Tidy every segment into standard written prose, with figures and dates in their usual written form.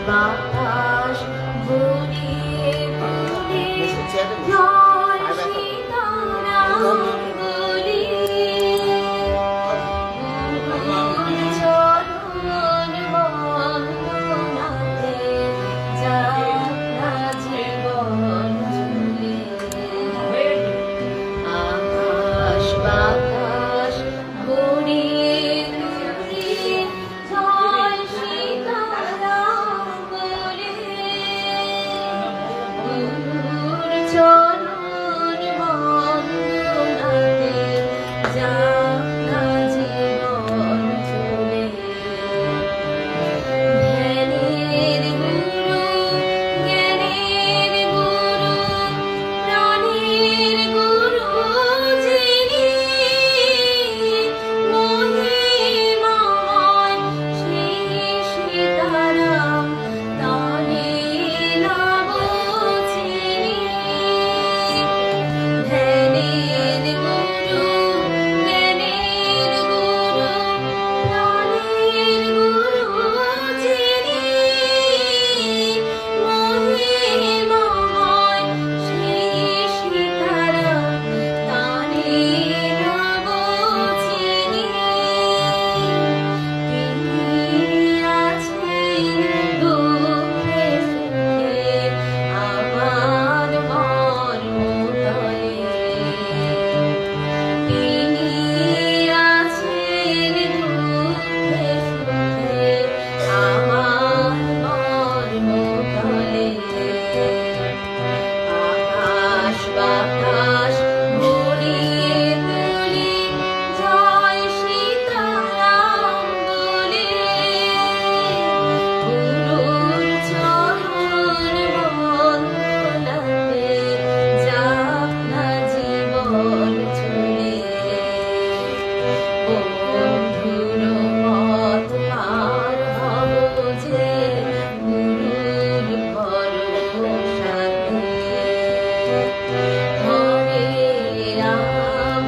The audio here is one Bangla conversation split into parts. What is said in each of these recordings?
বাতাস ভরিয়ে তুলে জয় সীতারাম বলে চরণ বন্দনাতে যাক না জীবন চলে আকাশ বাতাস ভরিয়ে তুলে জয় সীতারাম বলে গুরুর চরণ বন্দনাতে যাক না জীবন চলে জ্ঞানের গুরু জ্ঞানের গুরু প্রাণের গুরু যিনি মহিমাময় সেই সীতারাম তানে নাম চিনি ধ্যানের গুরু জ্ঞানের গুরু প্রাণের গুরু যিনি মহিমাময় সেই সীতারাম তানে নাম চিনি তিনি আছেন দুঃখে সুখে আমার মর্মতলে তিনি আছেন দুঃখে সুখে আমার মর্মতলে আকাশ বাতাস ভরিয়ে তুলে জয় সীতারাম বলে গুরুর চরণ বন্দনাতে যাক না জীবন চলে বন্ধুর পথ পার হব যে গুরুর ভরসাতে হরে রাম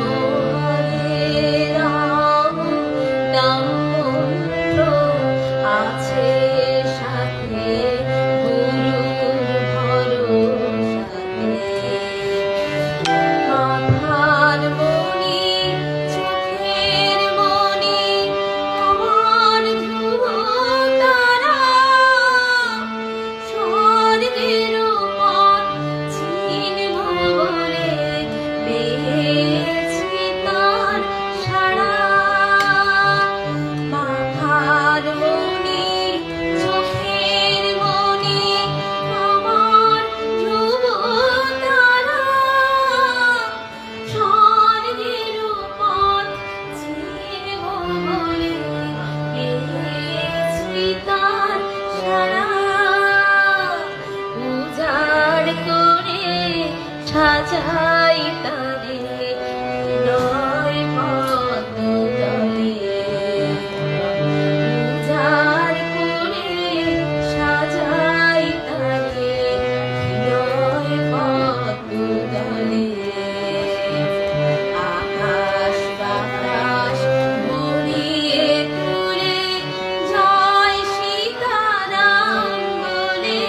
নাম মন্ত্র আছে সাথে গুরুর ভরসাতে মাথার মণি চোখের মণি আমার ধ্রুব তারা স্বর্গের পথ চিনব বলে পেয়েছি তার সাড়া মাথার মণি চোখের মণি আমার ধ্রুব তারা স্বর্গের পথ চিনব বলে পেয়েছি তার সাড়া উজাড় করে সাজাই তারে হৃদয় পদ্মতলে উজাড় করে সাজাই তারে হৃদয় পদ্মতলে আকাশ বাতাস ভরিয়ে তুলে জয় সীতারাম বলে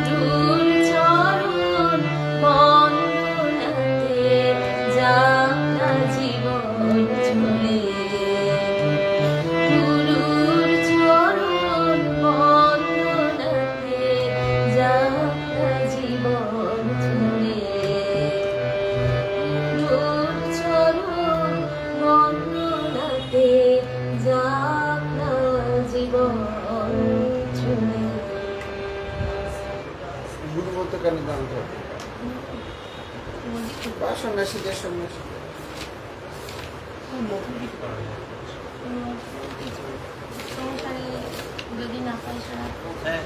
গুরুর চরণ বন্দনাতে যাক না জীবন চলে গুরুর চরণ বন্দনাতে যাক না জীবন চলে গুরুর চরণ বন্দনাতে যাক না জীবন চলে গুরু বলতে কেন দান করবে বা সন্ন্যাসীদের সন্ন্যাসী সংসারে যদি না পাই সারা হ্যাঁ